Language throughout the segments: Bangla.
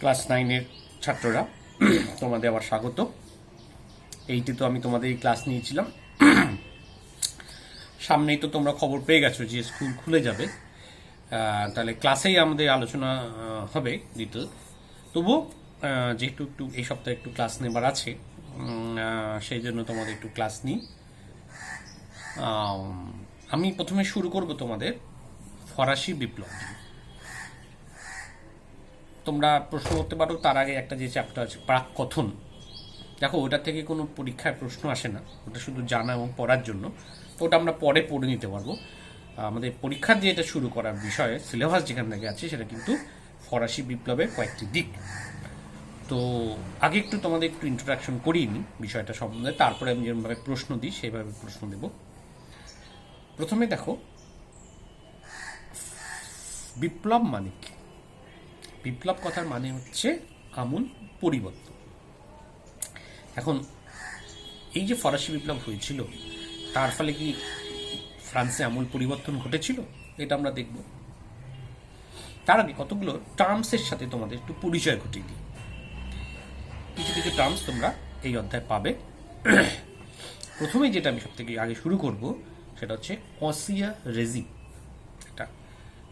ক্লাস 9-এর ছাত্ররা তোমাদের আবার স্বাগত। এইটি তো আমি তোমাদের এই ক্লাস নিয়েছিলাম। সামনেই তো তোমরা খবর পেয়ে গেছো যে স্কুল খুলে যাবে, তাহলে ক্লাসেই আমাদের আলোচনা হবে ডিটেল। তবু যেহেতু একটু এই সপ্তাহে একটু ক্লাস নেবার আছে, সেই জন্য তোমাদের একটু ক্লাস নিই। আমি প্রথমে শুরু করব তোমাদের ফরাসি বিপ্লব। তোমরা প্রশ্ন করতে পারো তার আগে একটা যে চ্যাপ্টার আছে প্রাক কথন, দেখো ওটা থেকে কোনো পরীক্ষায় প্রশ্ন আসে না, ওটা শুধু জানা এবং পড়ার জন্য। তো ওটা আমরা পরে পড়ে নিতে পারবো। আমাদের পরীক্ষা দিয়ে এটা শুরু করার বিষয়ে সিলেবাস যেখান থেকে আছে সেটা কিন্তু ফরাসি বিপ্লবের কয়েকটি দিক। তো আগে একটু তোমাদের একটু ইন্ট্রোডাকশন করিয়ে নিই বিষয়টা সম্বন্ধে, তারপরে আমি যেভাবে প্রশ্ন দিই সেইভাবে প্রশ্ন দেব। প্রথমে দেখো বিপ্লব মানে কি। বিপ্লব কথার মানে হচ্ছে আমূল পরিবর্তন। এখন এই যে ফরাসি বিপ্লব হয়েছিল তার ফলে কি ফ্রান্সে আমূল পরিবর্তন ঘটেছিল, এটা আমরা দেখব। তার আগে কতগুলো টার্মসের সাথে তোমাদের একটু পরিচয় ঘটিয়ে দিই। কিছু কিছু টার্মস তোমরা এই অধ্যায় পাবে। প্রথমেই যেটা আমি সব থেকে আগে শুরু করব সেটা হচ্ছে অসিয়া রেজিম। এটা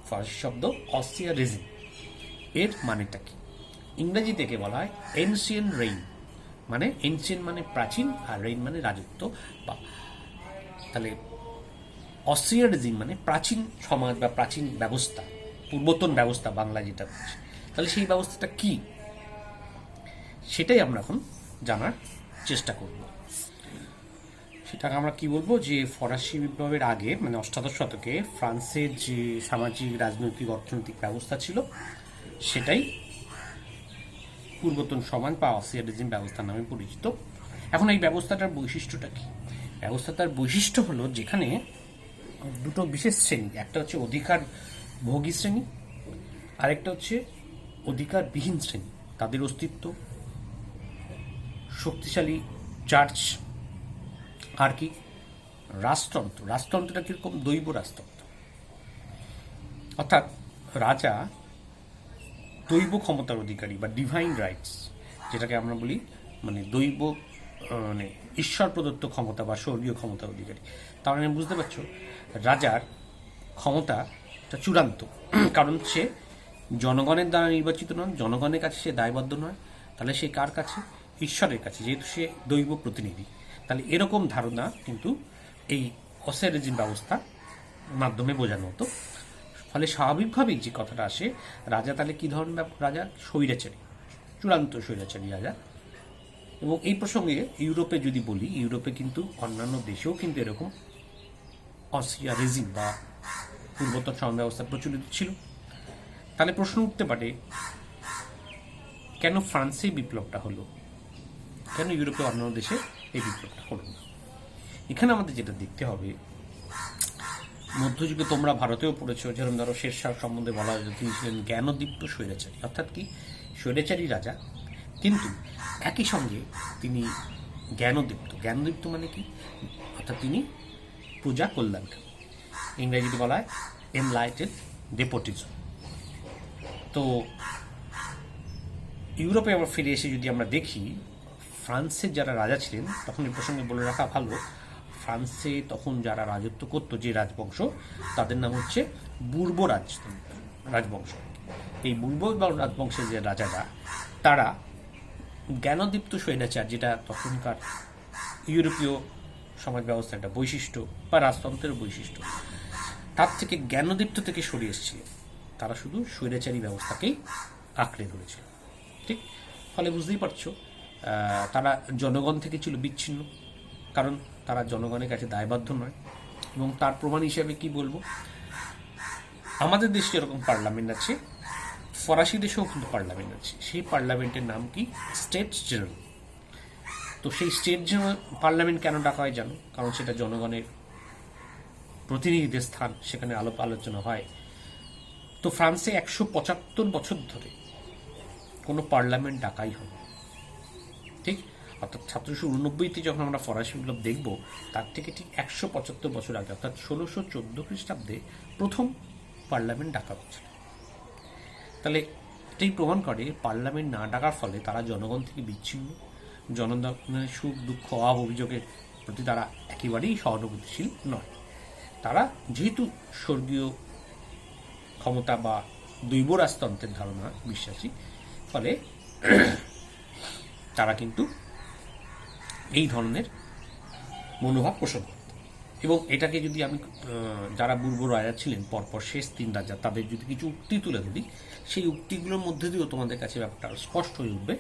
ফরাসি শব্দ অসিয়া রেজিম। এর মানেটা কি? ইংরেজি থেকে বলা হয় এনশিয়েন্ট রেইন, মানে এনশিয়েন্ট মানে প্রাচীন, আর রেইন মানে রাজত্ব। বা তাহলে অস্ট্রিয়া রেজিম মানে প্রাচীন সমাজ বা প্রাচীন ব্যবস্থা, পূর্বতন ব্যবস্থা বাংলা যেটা বলছে। তাহলে সেই ব্যবস্থাটা কি সেটাই আমরা এখন জানার চেষ্টা করব। সেটাকে আমরা কি বলবো, যে ফরাসি বিপ্লবের আগে মানে অষ্টাদশ শতকে ফ্রান্সের যে সামাজিক রাজনৈতিক অর্থনৈতিক ব্যবস্থা ছিল সেটাই পূর্বতন সমাজ বা অসিয়ারিজম ব্যবস্থা নামে পরিচিত। এখন এই ব্যবস্থাটার বৈশিষ্ট্যটা কি? ব্যবস্থাটার বৈশিষ্ট্য হলো যেখানে দুটো বিশেষ শ্রেণী, একটা হচ্ছে অধিকার ভোগী শ্রেণী, আরেকটা হচ্ছে অধিকারবিহীন শ্রেণী। তাদের অস্তিত্ব, শক্তিশালী চার্চ, আর কি রাজতন্ত্র। রাজতন্ত্রটা কিরকম? দৈব রাজতন্ত্র, অর্থাৎ রাজা দৈব ক্ষমতার অধিকারী বা ডিভাইন রাইটস, যেটাকে আমরা বলি মানে দৈব মানে ঈশ্বর প্রদত্ত ক্ষমতা বা স্বর্গীয় ক্ষমতার অধিকারী। তার মানে বুঝতে পারছো রাজার ক্ষমতাটা চূড়ান্ত, কারণ সে জনগণের দ্বারা নির্বাচিত নন, জনগণের কাছে সে দায়বদ্ধ নয়। তাহলে সে কার কাছে? ঈশ্বরের কাছে, যেহেতু সে দৈব প্রতিনিধি। তাহলে এরকম ধারণা কিন্তু এই অসিয়ারিজম ব্যবস্থার মাধ্যমে বোঝানো হতো। ফলে স্বাভাবিকভাবেই যে কথাটা আসে, রাজা তাহলে কী ধরনের রাজা? স্বৈরাচারী, চূড়ান্ত স্বৈরাচারী রাজা। এবং এই প্রসঙ্গে ইউরোপে যদি বলি, ইউরোপে কিন্তু অন্যান্য দেশেও কিন্তু এরকম অসিয়ারিজম বা পূর্বতন সমাজ ব্যবস্থা প্রচলিত ছিল। তাহলে প্রশ্ন উঠতে পারে, কেন ফ্রান্সে বিপ্লবটা হলো, কেন ইউরোপে অন্যান্য দেশে এই বিপ্লবটা হলো না? এখানে আমাদের যেটা দেখতে হবে, মধ্যযুগে তোমরা ভারতেও পড়েছো, যেরকম ধরো শেরশাহ সম্বন্ধে বলা হয় তিনি ছিলেন জ্ঞানদীপ্ত স্বৈরাচারী। অর্থাৎ কি? স্বৈরাচারী রাজা, কিন্তু একই সঙ্গে তিনি জ্ঞানদীপ্ত। জ্ঞানদীপ্ত মানে কি? অর্থাৎ তিনি প্রজা কল্যাণকামী। ইংরেজিতে বলা হয় এনলাইটেড ডেপোটিজম। তো ইউরোপে আবার ফিরে এসে যদি আমরা দেখি, ফ্রান্সের যারা রাজা ছিলেন, তখন এই প্রসঙ্গে বলে রাখা ভালো, ফ্রান্সে তখন যারা রাজত্ব করতো যে রাজবংশ, তাদের নাম হচ্ছে বুর্ব রাজবংশ। এই বুর্ব রাজবংশের যে রাজারা, তারা জ্ঞানদীপ্ত স্বৈরাচার, যেটা তখনকার ইউরোপীয় সমাজ ব্যবস্থার একটা বৈশিষ্ট্য বা রাজতন্ত্রের বৈশিষ্ট্য, তার থেকে জ্ঞানদীপ্ত থেকে সরে এসেছিল। তারা শুধু স্বৈরাচারী ব্যবস্থাকেই আঁকড়ে ধরেছিল। ঠিক? ফলে বুঝতেই পারছো তারা জনগণ থেকে ছিল বিচ্ছিন্ন, কারণ তারা জনগণের কাছে দায়বদ্ধ নয়। এবং তার প্রমাণ হিসেবে কি বলবো, আমাদের দেশে যেরকম পার্লামেন্ট আছে, ফরাসি দেশেও কিন্তু পার্লামেন্ট আছে। সেই পার্লামেন্টের নাম কি? States general. তো সেই স্টেট জেনারেল পার্লামেন্ট কেন ডাকা হয় জানো? কারণ সেটা জনগণের প্রতিনিধিদের স্থান, সেখানে আলোচনা হয়। তো ফ্রান্সে 175 বছর ধরে কোনো পার্লামেন্ট ডাকাই হয়। ঠিক? অর্থাৎ 1789-তে যখন আমরা ফরাসি বিপ্লব দেখব, তার থেকে ঠিক 175 বছর আগে, অর্থাৎ 1614 খ্রিস্টাব্দে প্রথম পার্লামেন্ট ডাকা হচ্ছিল। তাহলে এটাই প্রমাণ করে পার্লামেন্ট না ডাকার ফলে তারা জনগণ থেকে বিচ্ছিন্ন, জনগণের সুখ দুঃখ অভাব অভিযোগের প্রতি তারা একেবারেই সহানুভূতিশীল নয়। তারা যেহেতু স্বর্গীয় ক্ষমতা বা দৈব রাজতন্ত্রের ধারণা বিশ্বাসী, ফলে তারা কিন্তু এই ধরনের মনোভাব পোষণ করত। এবং এটাকে যদি আমি যারা বুর্ব রাজা ছিলেন পরপর শেষ 3 রাজা, তাদের যদি কিছু উক্তি তুলে ধরি, সেই উক্তিগুলোর মধ্যে দিয়েও তোমাদের কাছে ব্যাপারটা স্পষ্ট হয়ে উঠবে।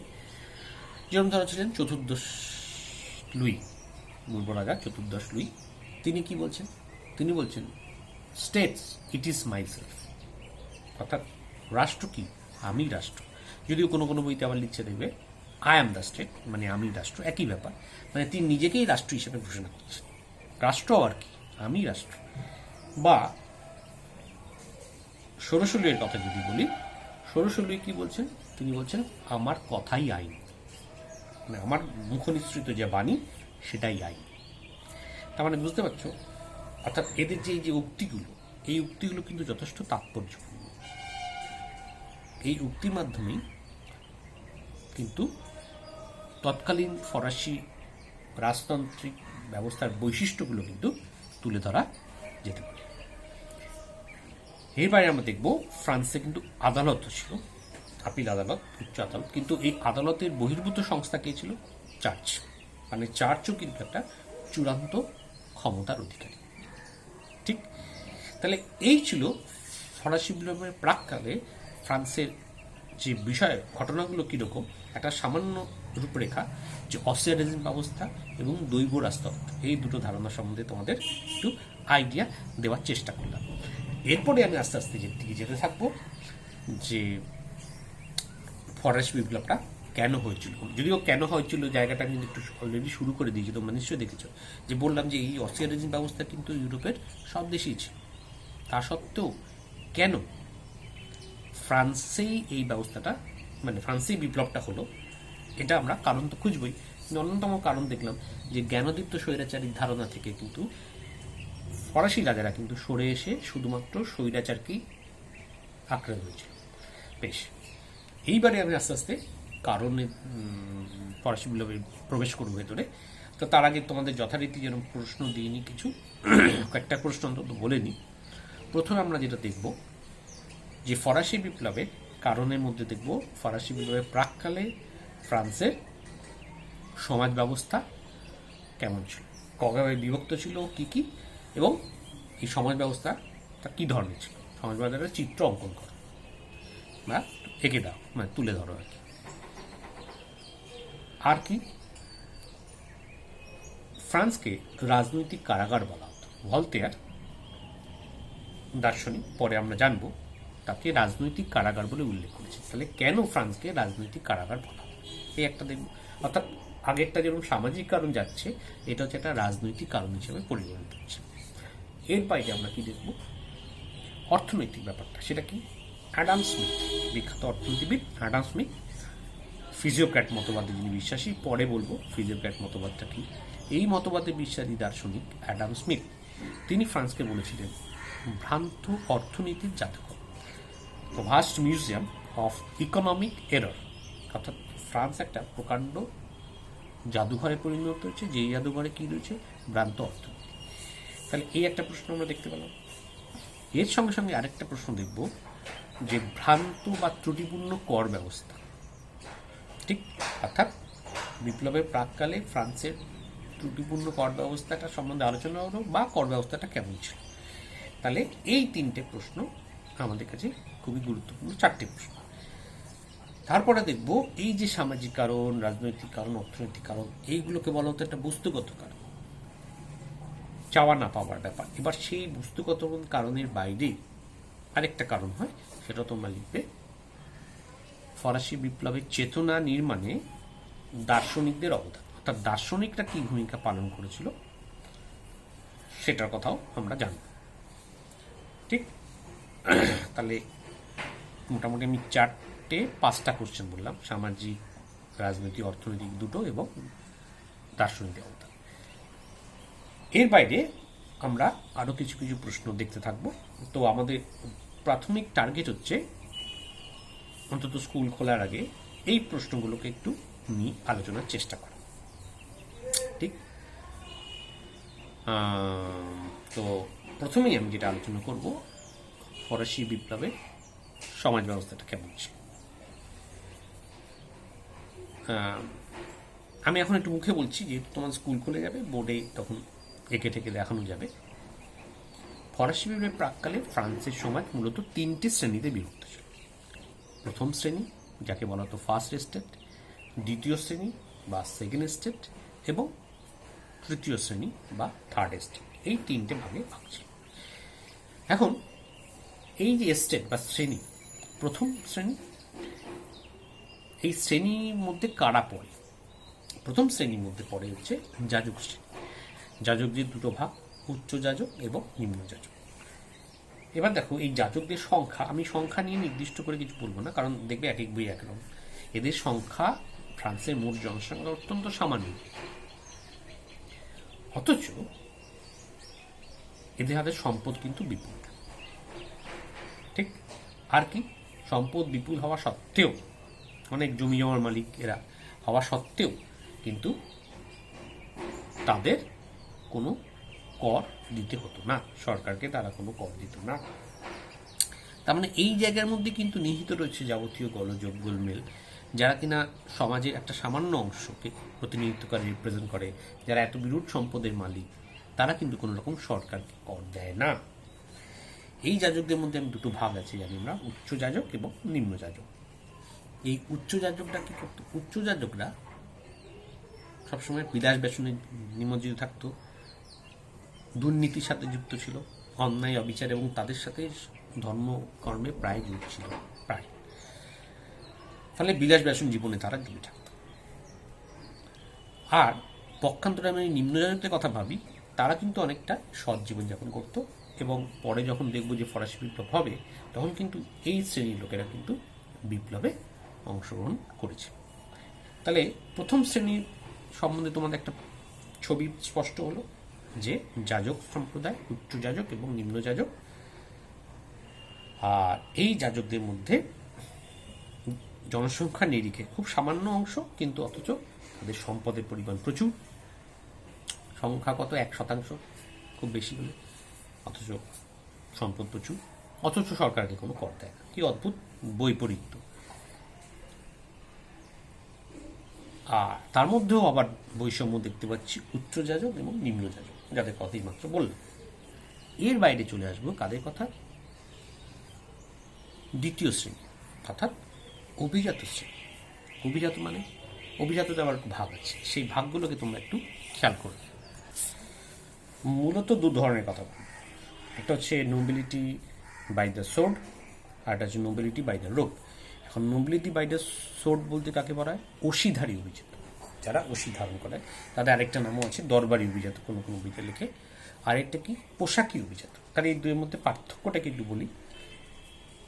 যেরকম ধরা ছিলেন চতুর্দশ লুই, বুর্ব রাজা চতুর্দশ লুই। তিনি কি বলছেন? তিনি বলছেন states it is my self, অর্থাৎ রাষ্ট্র কি? আমি রাষ্ট্র। যদিও কোনো কোনো বইতে আবার লিখছে দেখবে আই অ্যাম দ্য স্টেট, মানে আমি রাষ্ট্র, একই ব্যাপার। মানে তিনি নিজেকেই রাষ্ট্র হিসেবে ঘোষণা করছেন। রাষ্ট্র আর কি? আমি রাষ্ট্র। বা ষোড়শ লুইয়ের কথা যদি বলি, ষোড়শ লুই কি বলছেন? তিনি বলছেন আমার কথাই আইন, মানে আমার মুখনিসৃত যে বাণী সেটাই আইন। তার মানে বুঝতে পারছো? অর্থাৎ এদের যে উক্তিগুলো, এই উক্তিগুলো কিন্তু যথেষ্ট তাৎপর্যপূর্ণ। এই উক্তির মাধ্যমেই কিন্তু তৎকালীন ফরাসি রাজতান্ত্রিক ব্যবস্থার বৈশিষ্ট্যগুলো কিন্তু তুলে ধরা যেতে পারে। এরপরে আমরা দেখব ফ্রান্সে কিন্তু আদালত ছিল, আপিল আদালত, উচ্চ আদালত। কিন্তু এই আদালতের বহির্ভূত সংস্থা কে ছিল? চার্চ। মানে চার্চও কিন্তু একটা চূড়ান্ত ক্ষমতার অধিকারী। ঠিক? তাহলে এই ছিল ফরাসি বিপ্লবের প্রাককালে ফ্রান্সের যে বিষয় ঘটনাগুলো কীরকম, একটা সামান্য রূপরেখা, যে অস্ট্রিয়া রেজিম ব্যবস্থা এবং দৈব রাজতন্ত্র, এই দুটো ধারণা সম্বন্ধে তোমাদের একটু আইডিয়া দেওয়ার চেষ্টা করলাম। এরপরে আমি আস্তে আস্তে দিকে যেতে থাকবো যে ফরাসি বিপ্লবটা কেন হয়েছিল। যদিও কেন হয়েছিল জায়গাটা কিন্তু একটু অলরেডি শুরু করে দিয়েছি, তোমরা নিশ্চয়ই দেখেছো যে বললাম যে এই অস্ট্রিয়া রেজিম ব্যবস্থা কিন্তু ইউরোপের সব দেশেই ছিল। তা সত্ত্বেও কেন ফ্রান্সেই এই ব্যবস্থাটা, মানে ফ্রান্সেই বিপ্লবটা হলো, এটা আমরা কারণ তো খুঁজবই। কিন্তু অন্যতম কারণ দেখলাম যে জ্ঞানোদীপ্ত স্বৈরাচারিক ধারণা থেকে কিন্তু ফরাসি রাজারা কিন্তু সরে এসে শুধুমাত্র স্বৈরাচারকেই আঁকড়ে হয়েছিল। বেশ, এইবারে আমি আস্তে আস্তে কারণে ফরাসি বিপ্লবে প্রবেশ করব ভেতরে। তো তার আগে তোমাদের যথারীতি যেরকম প্রশ্ন দিইনি, কিছু কয়েকটা প্রশ্ন অন্তত বলে নিই। প্রথমে আমরা যেটা দেখব যে ফরাসি বিপ্লবের কারণের মধ্যে দেখব ফরাসি বিপ্লবের প্রাককালে ফ্রান্সের সমাজ ব্যবস্থা কেমন ছিল, কভাবে বিভক্ত ছিল, কি এবং এই সমাজ ব্যবস্থাটা কী ধরনের ছিল। সমাজ ব্যবস্থার চিত্র অঙ্কন করো বা এঁকে দাও, মানে তুলে ধরো আর কি। আর কি, ফ্রান্সকে রাজনৈতিক কারাগার বলা হতো। ভলতেয়ার দার্শনিক, পরে আমরা জানবো, তাকে রাজনৈতিক কারাগার বলে উল্লেখ করেছে। তাহলে কেন ফ্রান্সকে রাজনৈতিক কারাগার বলা হয়, এই একটা দেখব। অর্থাৎ আগেরটা যেরকম সামাজিক কারণ যাচ্ছে, এটা হচ্ছে একটা রাজনৈতিক কারণ হিসেবে পরিগণিত হচ্ছে। এর বাইরে আমরা কি দেখব, অর্থনৈতিক ব্যাপারটা। সেটা কি, অ্যাডাম স্মিথ, বিখ্যাত অর্থনীতিবিদ অ্যাডাম স্মিথ, ফিজিওক্র্যাট মতবাদে যিনি বিশ্বাসী, পরে বলবো ফিজিওক্র্যাট মতবাদটা কি। এই মতবাদে বিশ্বাসী দার্শনিক অ্যাডাম স্মিথ, তিনি ফ্রান্সকে বলেছিলেন ভ্রান্ত অর্থনীতির জাদুঘর, the vast museum of economic error. অর্থাৎ ফ্রান্স একটা প্রকাণ্ড জাদুঘরে পরিণত হচ্ছে, যেই জাদুঘরে কী রয়েছে, ভ্রান্ত অর্থনীতি। তাহলে এই একটা প্রশ্ন আমরা দেখতে পেলাম। এর সঙ্গে সঙ্গে আরেকটা প্রশ্ন দেখব যে ভ্রান্ত বা ত্রুটিপূর্ণ কর ব্যবস্থা। ঠিক, অর্থাৎ বিপ্লবের প্রাককালে ফ্রান্সের ত্রুটিপূর্ণ কর ব্যবস্থাটা সম্বন্ধে আলোচনা হলো, বা কর ব্যবস্থাটা কেমন ছিল। তাহলে এই 3টে প্রশ্ন আমাদের কাছে খুবই গুরুত্বপূর্ণ, 4টে প্রশ্ন। তারপরে দেখব এই যে সামাজিক কারণ, রাজনৈতিক কারণ, অর্থনৈতিক কারণ, এইগুলোকে বলা হতো একটা বস্তুগত কারণ, চাওয়া না পাওয়ার ব্যাপার। এবার সেই বস্তুগত কারণের বাইরে আরেকটা কারণ হয়, সেটা তোমরা লিখবে ফরাসি বিপ্লবের চেতনা নির্মাণে দার্শনিকদের অবদান। অর্থাৎ দার্শনিকরা কী ভূমিকা পালন করেছিল সেটার কথাও আমরা জানব। ঠিক, তাহলে মোটামুটি আমি 4-5টা কোশ্চেন বললাম, সামাজিক, রাজনৈতিক, অর্থনৈতিক দুটো এবং দার্শনিক অবদান। এর বাইরে আমরা আরও কিছু কিছু প্রশ্ন দেখতে থাকবো। তো আমাদের প্রাথমিক টার্গেট হচ্ছে অন্তত স্কুল খোলার আগে এই প্রশ্নগুলোকে একটু নিয়ে আলোচনার চেষ্টা করা। ঠিক, তো প্রথমেই আমি যেটা আলোচনা করব, ফরাসি বিপ্লবের সমাজ ব্যবস্থাটা কেমন ছিল। আমি এখন একটু মুখে বলছি, যেহেতু তোমার স্কুল খুলে যাবে, বোর্ডে তখন এঁকে ঠেকে দেখানো যাবে। ফরাসি বিপ্লবের প্রাককালে ফ্রান্সের সমাজ মূলত 3টি শ্রেণীতে বিভক্ত ছিল। প্রথম শ্রেণী, যাকে বলা হতো ফার্স্ট এস্টেট, দ্বিতীয় শ্রেণী বা সেকেন্ড এস্টেট, এবং তৃতীয় শ্রেণী বা থার্ড এস্টেট। এই 3টে ভাগে ভাগ ছিল। এখন এই যে এস্টেট বা শ্রেণী, প্রথম শ্রেণী, এই শ্রেণীর মধ্যে কারা পড়ে? প্রথম শ্রেণীর মধ্যে পড়ে হচ্ছে যাজক শ্রেণী। যাজকদের দুটো ভাগ, উচ্চ যাজক এবং নিম্ন যাজক। এবার দেখো, এই যাজকদের সংখ্যা, আমি সংখ্যা নিয়ে নির্দিষ্ট করে কিছু বলবো না, কারণ দেখবে এক এক বই এক রকম। এদের সংখ্যা ফ্রান্সের মোট জনসংখ্যা অত্যন্ত সামান্য, অথচ এদের হাতে সম্পদ কিন্তু বিপুল। ঠিক, আর কি, সম্পদ বিপুল হওয়া সত্ত্বেও, অনেক জমি জমার মালিক এরা হওয়া সত্ত্বেও কিন্তু তাদের কোনো কর দিতে হতো না, সরকারকে তারা কোনো কর দিত না। তার মানে এই জায়গার মধ্যে কিন্তু নিহিত রয়েছে যাবতীয় গোলযোগ গোলমেল, যারা কিনা সমাজের একটা সামান্য অংশকে প্রতিনিধিত্ব করে, রিপ্রেজেন্ট করে, যারা এত বিরূঢ় সম্পদের মালিক, তারা কিন্তু কোনো রকম সরকারকে কর দেয় না। এই যাজকদের মধ্যে আমি দুটো ভাগ আছে জানি আমরা, উচ্চ যাজক এবং নিম্ন যাজক। এই উচ্চ যাজকরা কি করতো? উচ্চ যাজকরা সবসময় বিলাস ব্যসনে নিমজ্জিত থাকতো, দুর্নীতির সাথে যুক্ত ছিল, অন্যায় অবিচার এবং তাদের সাথে ধর্মকর্মে প্রায় যুক্ত ছিল, প্রায়। ফলে বিলাস ব্যসন জীবনে তারা ডুবে থাকত। আর পক্ষান্তরে আমি নিম্ন যাজকদের কথা ভাবি, তারা কিন্তু অনেকটা সৎ জীবনযাপন করতো, এবং পরে যখন দেখব যে ফরাসি বিপ্লব হবে, তখন কিন্তু এই শ্রেণীর লোকেরা কিন্তু বিপ্লবে অংশগ্রহণ করেছে। তাহলে প্রথম শ্রেণীর সম্বন্ধে তোমাদের একটা ছবি স্পষ্ট হলো, যে যাজক সম্প্রদায়, উচ্চ যাজক এবং নিম্ন যাজক। আর এই যাজকদের মধ্যে জনসংখ্যার নিরিখে খুব সামান্য অংশ, কিন্তু অথচ তাদের সম্পদের পরিমাণ প্রচুর। সংখ্যা কত? 1%, খুব বেশি হলে, অথচ সম্পদ প্রচুর, অথচ সরকারকে কোনো কর দেয় না। কি অদ্ভুত বৈপরীত্য! আর তার মধ্যেও আবার বৈষম্য দেখতে পাচ্ছি উচ্চ যাজক এবং নিম্ন যাজক, যাদের কথাই মাত্র বললাম। এর বাইরে চলে আসবো কাদের কথা? দ্বিতীয় শ্রেণী, অর্থাৎ অভিজাত শ্রেণী। অভিজাত মানে, অভিজাততে আবার ভাগ আছে, সেই ভাগগুলোকে তোমরা একটু খেয়াল করবে। মূলত দু ধরনের কথা বলবো, একটা হচ্ছে নোবিলিটি বাই দ্য সোর্ড, আর একটা হচ্ছে নোবিলিটি বাই দ্য রোপ। এখন নোবিলিটি বাই দ্য সোর্ড বলতে কাকে বলা হয়? অসিধারী অভিজাত, যারা অসি ধারণ করে। তাদের আরেকটা নামও আছে দরবারি অভিজাত, কোনো কোনো বইতে লেখে। আরেকটা কি? পোশাকি অভিজাত। তাহলে এই দুইয়ের মধ্যে পার্থক্যটাকে একটু বলি।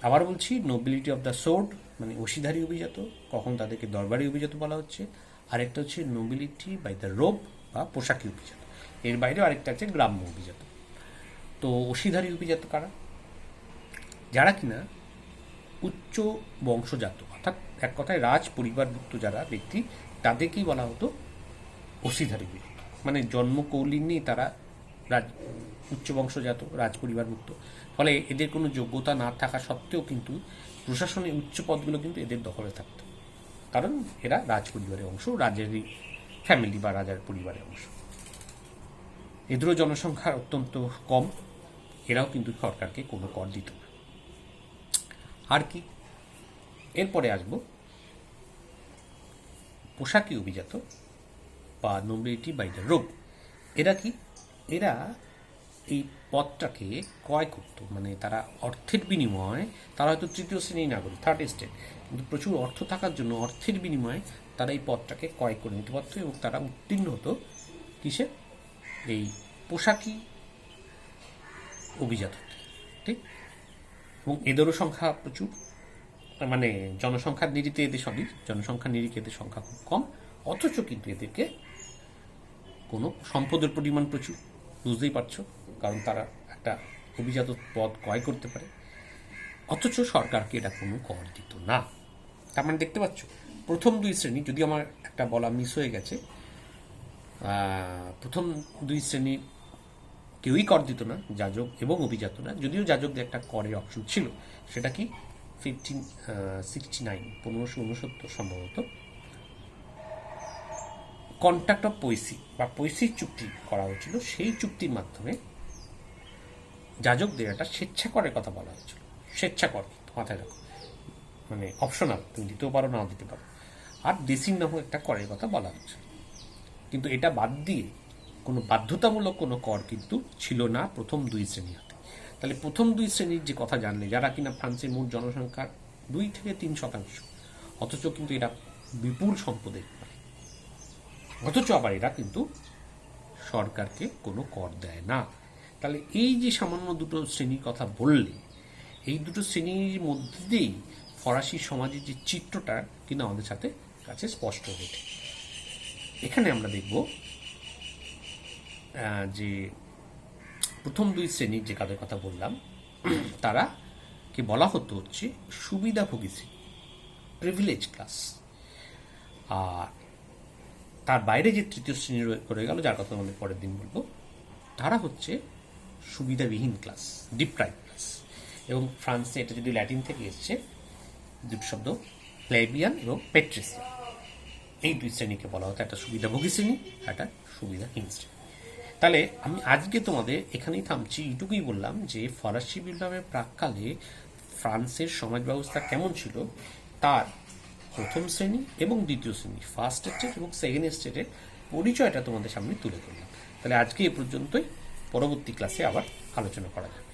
আবার বলছি, নোবিলিটি অফ দ্য সোর্ড মানে অসিধারী অভিজাত, কখন তাদেরকে দরবারি অভিজাত বলা হচ্ছে। আরেকটা হচ্ছে নোবিলিটি বাই দ্য রোব বা পোশাকি অভিজাত। এর বাইরেও আরেকটা আছে গ্রাম্য অভিজাত। তো অসিধারী অভিজাত কারা? যারা কিনা উচ্চ বংশজাত, অর্থাৎ এক কথায় রাজ পরিবারভুক্ত যারা ব্যক্তি, তাদেরকেই বলা হতো অসিধারী অভিজাত। মানে জন্ম কৌলিন্যেই তারা উচ্চ বংশজাত, রাজ পরিবারভুক্ত। ফলে এদের কোনো যোগ্যতা না থাকা সত্ত্বেও কিন্তু প্রশাসনের উচ্চ পদগুলো কিন্তু এদের দখলে থাকত, কারণ এরা রাজ পরিবারের অংশ, রাজারই ফ্যামিলি বা রাজার পরিবারের অংশ। এদেরও জনসংখ্যা অত্যন্ত কম, এরাও কিন্তু সরকারকে কোনো কর দিত না। আর কি? এরপরে আসব পোশাকি অভিজাত বা নোবিলিটি বাই দ্য রোব। এরা কি? এরা এই পদটাকে ক্রয় করতো, মানে তারা অর্থের বিনিময়ে, তারা হয়তো তৃতীয় শ্রেণীর নাগরিক, থার্ড স্টেট, কিন্তু প্রচুর অর্থ থাকার জন্য অর্থের বিনিময়ে তারা এই পদটাকে ক্রয় করে নিতে পারত, এবং তারা উত্তীর্ণ হতো কিসে? এই পোশাকি অভিজাত, ঠিক। এবং এদেরও সংখ্যা প্রচুর, মানে জনসংখ্যার নিরিখে এদের সবই, জনসংখ্যার নিরিখে এদের সংখ্যা খুব কম, অথচ কিন্তু এদেরকে কোনো সম্পদের পরিমাণ প্রচুর, বুঝতেই পারছো, কারণ তারা একটা অভিজাত পদ ক্রয় করতে পারে, অথচ সরকারকে এটা কোনো কর দিত না। তার মানে দেখতে পাচ্ছ প্রথম দুই শ্রেণী, যদি আমার একটা বলা মিস হয়ে গেছে, প্রথম দুই শ্রেণী কেউই কর দিত না, যাজক এবং অভিজাতরা। যদিও যাজকদের একটা করের অপশন ছিল, সেটা কি 1569 সম্ভবত কন্ট্রাক্ট অফ পৈসি বা পৈসিক চুক্তি করা হয়েছিল। সেই চুক্তির মাধ্যমে যাজকদের একটা স্বেচ্ছা করের কথা বলা হয়েছিল। স্বেচ্ছা কর মাথায় রাখো, মানে অপশনাল, তুমি দিতেও পারো নাও দিতে পারো। আর দেশিং নামক একটা করের কথা বলা হচ্ছে, কিন্তু এটা বাদ দিয়ে কোনো বাধ্যতামূলক কোনো কর কিন্তু ছিল না প্রথম দুই শ্রেণী হাতে। তাহলে প্রথম দুই শ্রেণীর যে কথা জানলে, যারা কিনা ফ্রান্সের মোট জনসংখ্যার 2-3%, অথচ কিন্তু এরা বিপুল সম্পদের মালিক, অথচ আবার এরা কিন্তু সরকারকে কোনো কর দেয় না। তাহলে এই যে সামান্য দুটো শ্রেণীর কথা বললে, এই দুটো শ্রেণীর মধ্যে দিয়েই ফরাসি সমাজের যে চিত্রটা কিন্তু আমাদের সাথে কাছে স্পষ্ট হয়ে ওঠে। এখানে আমরা দেখব যে প্রথম দুই শ্রেণীর যে কাদের কথা বললাম, তারা কে বলা হতো হচ্ছে সুবিধাভোগী শ্রেণী, প্রিভিলেজ ক্লাস। আর তার বাইরে যে তৃতীয় শ্রেণী রয়ে গেল, যার কথা আমি পরের দিন বলবো, তারা হচ্ছে সুবিধাবিহীন ক্লাস, ডিপ্রাইভ ক্লাস। এবং ফ্রান্সে এটা যদি ল্যাটিন থেকে এসছে, দুটো শব্দ প্লেবিয়ান এবং পেট্রিসিয়ান, এই দুই শ্রেণীকে বলা হতো, একটা সুবিধাভোগী শ্রেণী, একটা সুবিধাহীন শ্রেণী। তাহলে আমি আজকে তোমাদের এখানেই থামছি, এইটুকুই বললাম যে ফরাসি বিপ্লবের প্রাককালে ফ্রান্সের সমাজ ব্যবস্থা কেমন ছিল, তার প্রথম শ্রেণী এবং দ্বিতীয় শ্রেণী, ফার্স্ট স্টেট এবং সেকেন্ড স্টেটের পরিচয়টা তোমাদের সামনে তুলে ধরলাম। তাহলে আজকে এ পর্যন্তই, পরবর্তী ক্লাসে আবার আলোচনা করা যাবে।